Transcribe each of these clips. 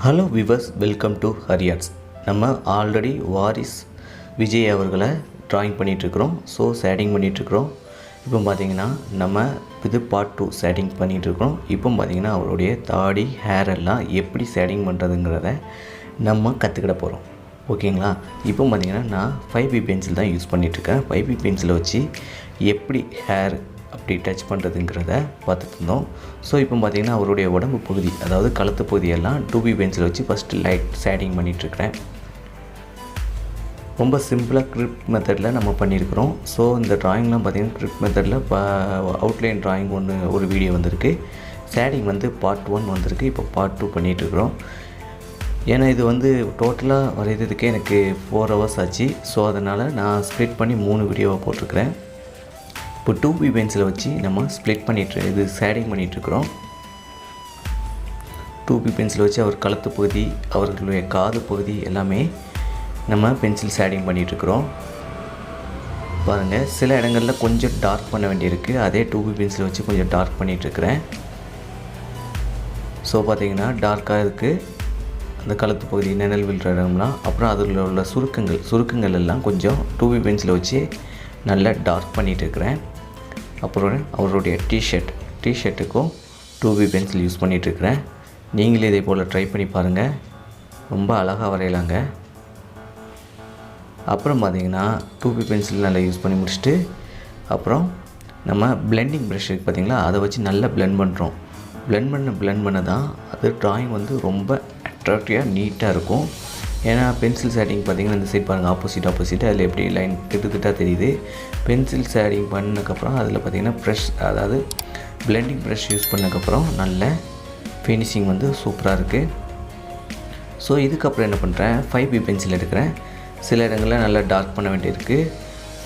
Hello viewers, welcome to Hari Arts. நம்ம already Varisu Vijay அவர்களை drawing பண்ணிகிட்ருக்குறோம். ஸோ ஷேடிங் பண்ணிகிட்ருக்குறோம். இப்போ பார்த்திங்கன்னா நம்ம இது பார்ட் 2 ஷேடிங் பண்ணிகிட்ருக்குறோம். இப்போ பார்த்திங்கன்னா அவருடைய தாடி ஹேர் எல்லாம் எப்படி ஷேடிங் பண்ணுறதுங்கிறத நம்ம கற்றுக்கிட போகிறோம். ஓகேங்களா? இப்போ பார்த்திங்கன்னா நான் 5B பென்சில் தான் யூஸ் பண்ணிகிட்ருக்கேன். 5B பென்சிலை வச்சு எப்படி ஹேர் அப்படி டச் பண்ணுறதுங்கிறத பார்த்துட்டு இருந்தோம். ஸோ இப்போ பார்த்திங்கன்னா அவருடைய உடம்பு பகுதி, அதாவது கழுத்து பகுதியெல்லாம் 2B பென்சிலை வச்சு ஃபஸ்ட்டு லைட் ஷேடிங் பண்ணிகிட்ருக்கிறேன். ரொம்ப சிம்பிளாக கிரிப் மெத்தடில் நம்ம பண்ணியிருக்கிறோம். ஸோ இந்த ட்ராயிங்லாம் பார்த்திங்கன்னா கிரிப் மெத்தடில் அவுட்லைன் ட்ராயிங் ஒரு வீடியோ வந்திருக்கு. ஷேடிங் பார்ட் 1 வந்திருக்கு. இப்போ பார்ட் 2 பண்ணிகிட்ருக்குறோம். ஏன்னா இது டோட்டலாக வரைகிறதுக்கே எனக்கு 4 hours ஆச்சு. ஸோ அதனால் நான் ஸ்ப்ளிட் பண்ணி 3 வீடியோவாக போட்டிருக்கிறேன். இப்போ 2B பென்சிலை வச்சு நம்ம ஸ்ப்ளிட் இது ஷேடிங் பண்ணிகிட்ருக்குறோம். 2B பென்சிலை வச்சு அவர் கழுத்து பகுதி, அவர்களுடைய காது பகுதி எல்லாமே நம்ம பென்சில் ஷேடிங் பண்ணிகிட்ருக்குறோம். பாருங்கள், சில இடங்களில் கொஞ்சம் டார்க் பண்ண வேண்டியிருக்கு. அதே 2B பென்சிலை வச்சு கொஞ்சம் டார்க் பண்ணிகிட்ருக்கிறேன். ஸோ பார்த்திங்கன்னா டார்க்காக இருக்குது அந்த கழுத்து பகுதி, நிழல் விழுற இடம்லாம். அப்புறம் அதில் உள்ள சுருக்கங்கள் எல்லாம் கொஞ்சம் 2B பென்சிலை வச்சு நல்லா டார்க் பண்ணிகிட்ருக்கிறேன். அப்புறம் அவருடைய டிஷர்ட்டுக்கும் 2B பென்சில் யூஸ் பண்ணிகிட்ருக்கிறேன். நீங்களே இதே போல் ட்ரை பண்ணி பாருங்கள். ரொம்ப அழகாக வரையலாங்க. அப்புறம் பார்த்திங்கன்னா 2B பென்சில் நல்லா யூஸ் பண்ணி முடிச்சுட்டு அப்புறம் நம்ம பிளெண்டிங் ப்ரஷ் இருக்குது பார்த்திங்களா, அதை வச்சு நல்லா பிளெண்ட் பண்ணுறோம். பிளெண்ட் பண்ண தான் அது ட்ராயிங் ரொம்ப அட்ராக்டிவாக நீட்டாக இருக்கும். ஏன்னா பென்சில் ஷேடிங் பார்த்திங்கன்னா இந்த சைட் பாருங்கள், ஆப்போசிட் அதில் எப்படி லைன் திட்டாக தெரியுது. பென்சில் ஷேடிங் பண்ணதுக்கப்புறம் அதில் பார்த்திங்கன்னா ப்ரஷ், அதாவது பிளெண்டிங் ப்ரஷ் யூஸ் பண்ணதுக்கப்புறம் நல்ல ஃபினிஷிங் சூப்பராக இருக்குது. ஸோ இதுக்கப்புறம் என்ன பண்ணுறேன், 5B பென்சில் எடுக்கிறேன். சில இடங்களில் நல்லா டார்க் பண்ண வேண்டியிருக்கு.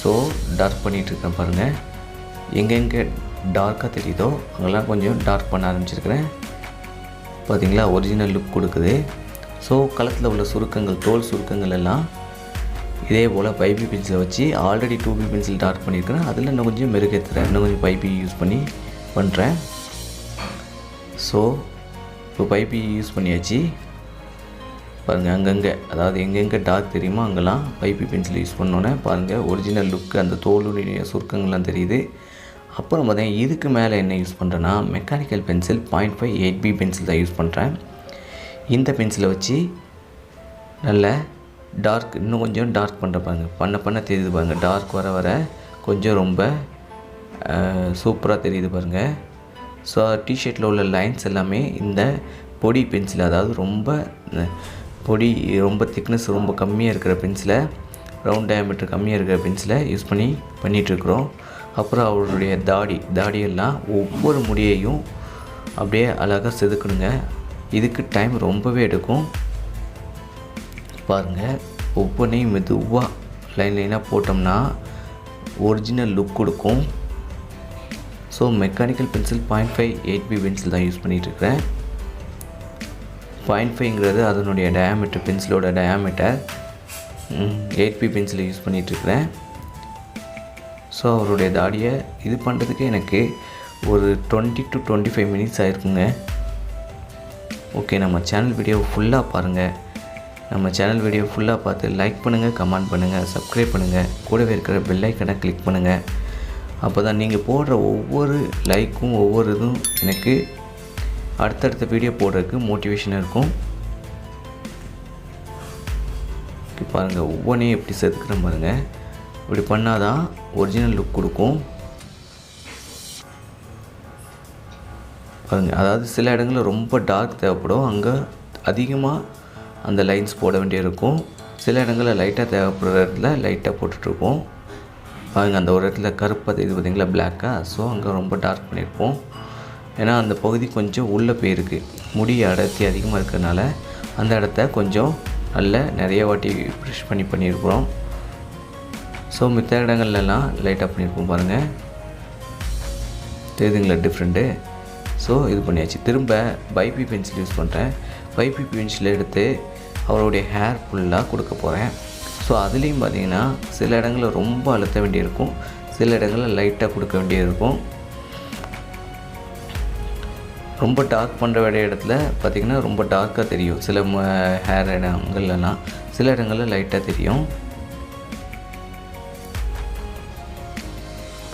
ஸோ டார்க் பண்ணிகிட்ருக்கேன் பாருங்கள். எங்கெங்கே டார்க்காக தெரியுதோ அங்கெல்லாம் கொஞ்சம் டார்க் பண்ண ஆரம்பிச்சிருக்கிறேன். பார்த்திங்களா, ஒரிஜினல் லுக் கொடுக்குது. ஸோ கழுத்தில் உள்ள தோல் சுருக்கங்கள் எல்லாம் இதே போல் 5B பென்சிலை வச்சு ஆல்ரெடி 2B பென்சில் டார்க் பண்ணியிருக்கிறேன். அதில் இன்னும் கொஞ்சம் மெருகேற்றுறேன். இன்னும் கொஞ்சம் 5B யூஸ் பண்ணி பண்ணுறேன். ஸோ இப்போ 5B யூஸ் பண்ணியாச்சு. பாருங்கள், அங்கங்கே, அதாவது எங்கெங்கே டார்க் தெரியுமோ அங்கெல்லாம் 5B பென்சில் யூஸ் பண்ணோன்னே பாருங்கள் ஒரிஜினல் லுக்கு அந்த தோலுடைய சுருக்கங்கள்லாம் தெரியுது. அப்புறம் பார்த்தீங்கன்னா இதுக்கு மேலே என்ன யூஸ் பண்ணுறேன்னா மெக்கானிக்கல் பென்சில் 0.5 8B பென்சில் தான் யூஸ் பண்ணுறேன். இந்த பென்சிலை வச்சு நல்ல டார்க், இன்னும் கொஞ்சம் டார்க் பண்ணுறப்பாங்க, பண்ண தெரியுது பாருங்கள். டார்க் வர கொஞ்சம் ரொம்ப சூப்பராக தெரியுது பாருங்கள். ஸோ டிஷர்ட்டில் உள்ள லைன்ஸ் எல்லாமே இந்த பொடி பென்சில், அதாவது ரொம்ப திக்னஸ் ரொம்ப கம்மியாக இருக்கிற பென்சிலை, ரவுண்ட் டயாமீட்டர் கம்மியாக இருக்கிற பென்சிலை யூஸ் பண்ணிகிட்ருக்குறோம். அப்புறம் அவருடைய தாடியெல்லாம் ஒவ்வொரு முடியையும் அப்படியே அழகாக செதுக்கணுங்க. இதுக்கு டைம் ரொம்பவே எடுக்கும். பாருங்கள், ஒவ்வொன்றையும் மெதுவாக லைனாக போட்டோம்னா ஒரிஜினல் லுக் கொடுக்கும். So mechanical pencil 0.5 8B pencil தான் யூஸ் பண்ணிகிட்ருக்கிறேன். 0.5ங்கிறது அதனுடைய டயாமீட்டர், பென்சிலோட டயாமீட்டர். 8B பென்சிலை யூஸ் பண்ணிகிட்ருக்கிறேன். ஸோ அவருடைய தாடியை இது பண்ணுறதுக்கு எனக்கு ஒரு 20 to 25 minutes ஆகிருக்குங்க. ஓகே, நம்ம சேனல் வீடியோவை ஃபுல்லாக பாருங்கள். நம்ம சேனல் வீடியோ ஃபுல்லாக பார்த்து லைக் பண்ணுங்கள், கமெண்ட் பண்ணுங்கள், சப்ஸ்கிரைப் பண்ணுங்கள், கூடவே இருக்கிற பெல் ஐக்கனை கிளிக் பண்ணுங்கள். அப்போ தான் நீங்கள் போடுற ஒவ்வொரு லைக்கும் ஒவ்வொரு இதுவும் எனக்கு அடுத்தடுத்த வீடியோ போடுறதுக்கு மோட்டிவேஷனாக இருக்கும். பாருங்கள், ஒவ்வொன்றையும் எப்படி செதுக்குறேன் பாருங்கள். இப்படி பண்ணால் தான் ஒரிஜினல் லுக் கொடுக்கும் பாருங்கள். அதாவது சில இடங்களில் ரொம்ப டார்க் தேவைப்படும், அங்கே அதிகமாக அந்த லைன்ஸ் போட வேண்டியிருக்கும். சில இடங்களில் லைட்டாக தேவைப்படுற இடத்துல லைட்டாக போட்டுட்ருப்போம் பாருங்கள். அந்த ஒரு இடத்துல கருப்பாக தெரியுது பார்த்திங்களா, பிளாக்காக. ஸோ அங்கே ரொம்ப டார்க் பண்ணியிருப்போம். ஏன்னா அந்த பகுதி கொஞ்சம் உள்ளே போயிருக்கு, முடி அடர்த்தி அதிகமாக இருக்கிறதுனால அந்த இடத்த கொஞ்சம் நிறைய வாட்டி ப்ரெஷ் பண்ணியிருக்கிறோம். ஸோ மித்த இடங்கள்லாம் லைட்டாக பண்ணியிருப்போம் பாருங்கள். தெரியுதுங்களா டிஃப்ரெண்ட்டு? ஸோ இது பண்ணியாச்சு. திரும்ப 5B பென்சில் யூஸ் பண்ணுறேன். 5B பென்சில் எடுத்து அவருடைய ஹேர் ஃபுல்லாக கொடுக்க போகிறேன். ஸோ அதுலேயும் பார்த்திங்கன்னா சில இடங்களில் ரொம்ப அழுத்த வேண்டியிருக்கும், சில இடங்களில் லைட்டாக கொடுக்க வேண்டியிருக்கும். ரொம்ப டார்க் பண்ணுற வேண்டிய இடத்துல பார்த்திங்கன்னா ரொம்ப டார்க்காக தெரியும் சில ஹேர் இடங்கள்லாம், சில இடங்களில் லைட்டாக தெரியும்.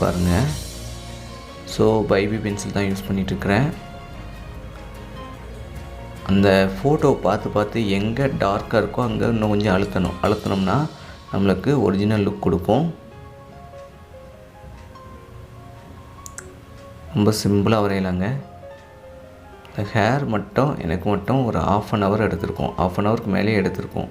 பாருங்கள். ஸோ பைபி பென்சில் தான் யூஸ் பண்ணிகிட்ருக்கிறேன். அந்த ஃபோட்டோ பார்த்து எங்கே டார்க்காக இருக்கோ அங்கே இன்னும் கொஞ்சம் அழுத்தணும்னா நம்மளுக்கு ஒரிஜினல் லுக் கொடுக்கும். ரொம்ப சிம்பிளாக வரையலாங்க. இந்த ஹேர் மட்டும் எனக்கு ஒரு ½ அன் ஹவர் எடுத்திருக்கோம், ½ அன் ஹவருக்கு மேலே எடுத்திருக்கோம்.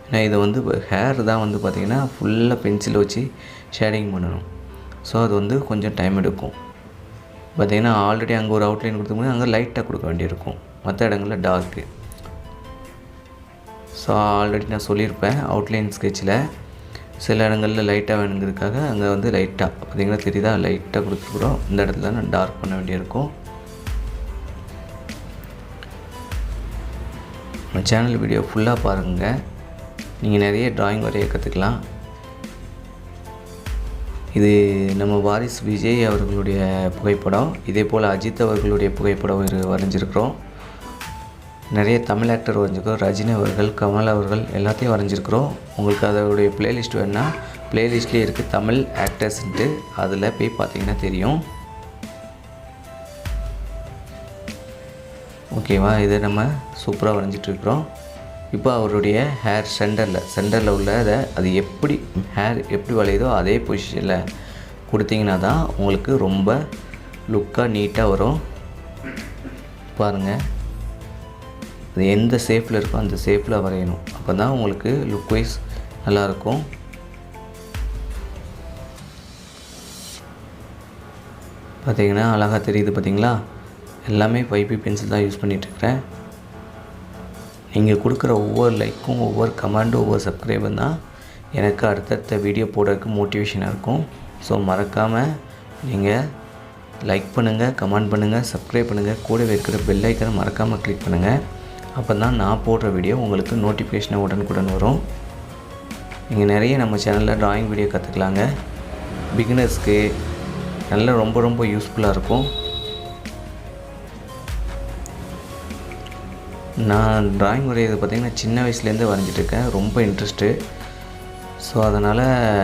ஏன்னா இது வந்து ஹேர் தான் வந்து பார்த்திங்கன்னா ஃபுல்லாக பென்சில் வச்சு ஷேடிங் பண்ணணும். ஸோ அது கொஞ்சம் டைம் எடுக்கும். பார்த்திங்கன்னா ஆல்ரெடி அங்கே ஒரு அவுட்லைன் கொடுத்துருக்கோம், அங்கே லைட்டாக கொடுக்க வேண்டியிருக்கும், மற்ற இடங்களில் டார்க்கு. ஸோ ஆல்ரெடி நான் சொல்லியிருப்பேன் அவுட்லைன் ஸ்கெட்சில் சில இடங்களில் லைட்டாக வேணுங்கிறதுக்காக அங்கே லைட்டாக பார்த்திங்கன்னா தெரியுதா, லைட்டாக கொடுத்துருக்குறோம். இந்த இடத்துல நான் டார்க் பண்ண வேண்டியிருக்கும். நம்ம சேனல் வீடியோ ஃபுல்லாக பாருங்கள், நீங்கள் நிறைய ட்ராயிங் வரைய கற்றுக்கலாம். இது நம்ம வாரிசு விஜய் அவர்களுடைய புகைப்படம், இதே போல் அஜித் அவர்களுடைய புகைப்படம் வரைஞ்சிருக்கிறோம். நிறைய தமிழ் ஆக்டர் வரைஞ்சிருக்கிறோம், ரஜினி அவர்கள், கமல் அவர்கள் எல்லாத்தையும் வரைஞ்சிருக்கிறோம். உங்களுக்கு அதோடைய ப்ளேலிஸ்ட் வேணுன்னா ப்ளேலிஸ்ட்லேயே இருக்குது தமிழ் ஆக்டர்ஸ்ன்ட்டு, அதில் போய் பார்த்தீங்கன்னா தெரியும். ஓகேவா, இதை நம்ம சூப்பராக வரைஞ்சிட்ருக்குறோம். இப்போ அவருடைய ஹேர் சென்டரில் உள்ளதை அது ஹேர் எப்படி வளையுதோ அதே பொசிஷனில் கொடுத்தீங்கன்னா தான் உங்களுக்கு ரொம்ப லுக்காக நீட்டாக வரும். பாருங்கள், அது எந்த ஷேப்பில் இருக்கோ அந்த ஷேப்பில் வரையணும், அப்போ தான் உங்களுக்கு லுக் வைஸ் நல்லாயிருக்கும். பார்த்திங்கன்னா அழகாக தெரியுது பார்த்திங்களா. எல்லாமே பைபி பென்சில் தான் யூஸ் பண்ணிகிட்ருக்கிறேன். நீங்கள் கொடுக்குற ஒவ்வொரு லைக்கும், ஒவ்வொரு கமெண்டும், ஒவ்வொரு சப்ஸ்கிரைபும் தான் எனக்கு அடுத்தடுத்த வீடியோ போடுறதுக்கு மோட்டிவேஷனாக இருக்கும். ஸோ மறக்காமல் நீங்கள் லைக் பண்ணுங்கள், கமெண்ட் பண்ணுங்கள், சப்ஸ்கிரைப் பண்ணுங்கள், கூடவே இருக்கிற பெல் ஐக்கனை மறக்காமல் கிளிக் பண்ணுங்கள். அப்போ தான் நான் போடுற வீடியோ உங்களுக்கு நோட்டிஃபிகேஷனை உடனுக்குடன் வரும். நீங்கள் நிறைய நம்ம சேனலில் ட்ராயிங் வீடியோ கற்றுக்கலாங்க. பிகினர்ஸ்க்கு ரொம்ப யூஸ்ஃபுல்லாக இருக்கும். நான் ட்ராயிங் வரைகிறது பார்த்திங்கன்னா சின்ன வயசுலேருந்தே வரைஞ்சிட்ருக்கேன், ரொம்ப இன்ட்ரெஸ்ட்டு. ஸோ அதனால்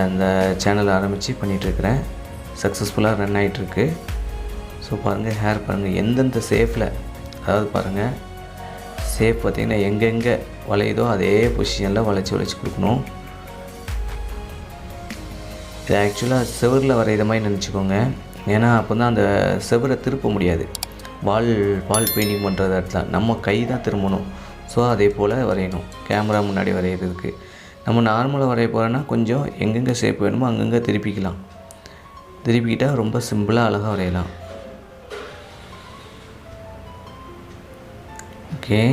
இந்த சேனல் ஆரம்பித்து பண்ணிகிட்ருக்கிறேன், சக்ஸஸ்ஃபுல்லாக ரன் ஆகிட்டுருக்கு. ஸோ பாருங்கள், ஹேர் பாருங்கள் எந்தெந்த ஷேப்பில், அதாவது பாருங்கள் ஷேப் பார்த்திங்கன்னா எங்கெங்கே வளையுதோ அதே பொசிஷனில் வளைச்சி கொடுக்கணும். இது ஆக்சுவலாக செவரில் வரைகிற மாதிரி நினச்சிக்கோங்க, ஏன்னா அப்போ தான் அந்த செவரை திருப்ப முடியாது. வால் பெயிண்டிங் பண்ணுற இடத்துல நம்ம கை தான் திரும்பணும். ஸோ அதே போல் வரையணும். கேமரா முன்னாடி வரைகிறதுக்கு நம்ம நார்மலாக வரைய போகிறோன்னா கொஞ்சம் எங்கெங்கே ஷேப் வேணுமோ அங்கங்கே திருப்பிக்கிட்டால் ரொம்ப சிம்பிளாக அழகாக வரையலாம். ஓகே,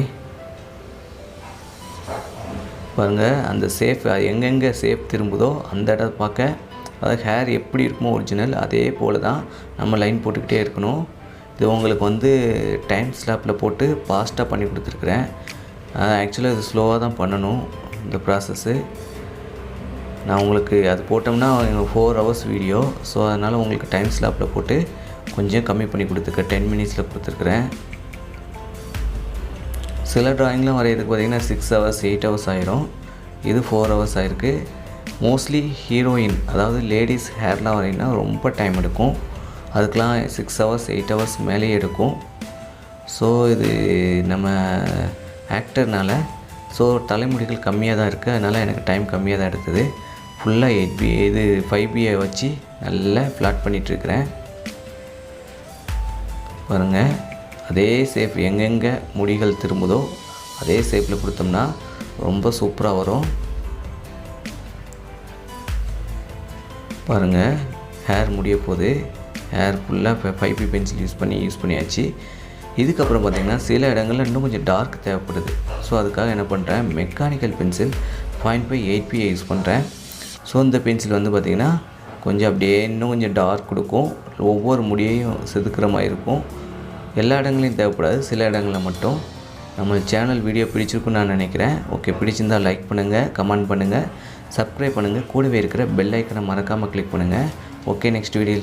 பாருங்கள் அந்த ஷேப் எங்கெங்கே ஷேப் திரும்புதோ அந்த இடத்த பார்க்க, அதாவது ஹேர் எப்படி இருக்குமோ ஒரிஜினல் அதே போல் தான் நம்ம லைன் போட்டுக்கிட்டே இருக்கணும். இது உங்களுக்கு டைம்-லாப்ஸில் போட்டு ஃபாஸ்ட்டாக பண்ணி கொடுத்துருக்குறேன். ஆக்சுவலாக இது ஸ்லோவாக தான் பண்ணணும் இந்த ப்ராசஸ்ஸு. நான் உங்களுக்கு அது போட்டோம்னா 4 ஹவர்ஸ் வீடியோ. ஸோ அதனால் உங்களுக்கு டைம்-லாப்ஸில் போட்டு கொஞ்சம் கம்மி பண்ணி கொடுத்துருக்கேன், 10 மினிட்ஸில் கொடுத்துருக்குறேன். சில ட்ராயிங்லாம் வரைகிறதுக்கு பார்த்திங்கன்னா 6 ஹவர்ஸ் 8 ஹவர்ஸ் ஆயிரும். இது 4 ஹவர்ஸ் ஆகிருக்கு. மோஸ்ட்லி ஹீரோயின், அதாவது லேடிஸ் ஹேர்லாம் வரையினா ரொம்ப டைம் எடுக்கும், அதுக்கெலாம் 6 ஹவர்ஸ் 8 ஹவர்ஸ் மேலேயே எடுக்கும். ஸோ இது நம்ம ஆக்டர்னால் ஸோ தலைமுடிகள் கம்மியாக தான் இருக்குது, அதனால் எனக்கு டைம் கம்மியாக தான் எடுத்தது. ஃபுல்லாக 8B இது 5Bயை வச்சு நல்லா ஃப்ளாட் பண்ணிகிட்ருக்கிறேன். பாருங்கள், அதே ஷேப் எங்கெங்கே முடிகள் திரும்புதோ அதே ஷேப்பில் கொடுத்தோம்னா ரொம்ப சூப்பராக வரும். பாருங்கள், ஹேர் முடிய போகுது. ஹேர் ஃபுல்லாக 5B பென்சில் யூஸ் பண்ணியாச்சு. இதுக்கப்புறம் பார்த்திங்கன்னா சில இடங்களில் இன்னும் கொஞ்சம் டார்க் தேவைப்படுது. ஸோ அதுக்காக என்ன பண்ணுறேன், மெக்கானிக்கல் பென்சில் 0.5 8Bயை யூஸ் பண்ணுறேன். ஸோ இந்த பென்சில் பார்த்திங்கன்னா கொஞ்சம் அப்படியே இன்னும் கொஞ்சம் டார்க் கொடுக்கும், ஒவ்வொரு முடியையும் செதுக்கிற மாதிரி இருக்கும். எல்லா இடங்களையும் தேவைப்படாது, சில இடங்களில் மட்டும். நம்ம சேனல் வீடியோ பிடிச்சிருக்குன்னு நான் நினைக்கிறேன். ஓகே, பிடிச்சிருந்தால் லைக் பண்ணுங்கள், கமெண்ட் பண்ணுங்கள், சப்ஸ்கிரைப் பண்ணுங்கள், கூடவே இருக்கிற பெல் ஐக்கனை மறக்காமல் கிளிக் பண்ணுங்கள். Okay, next video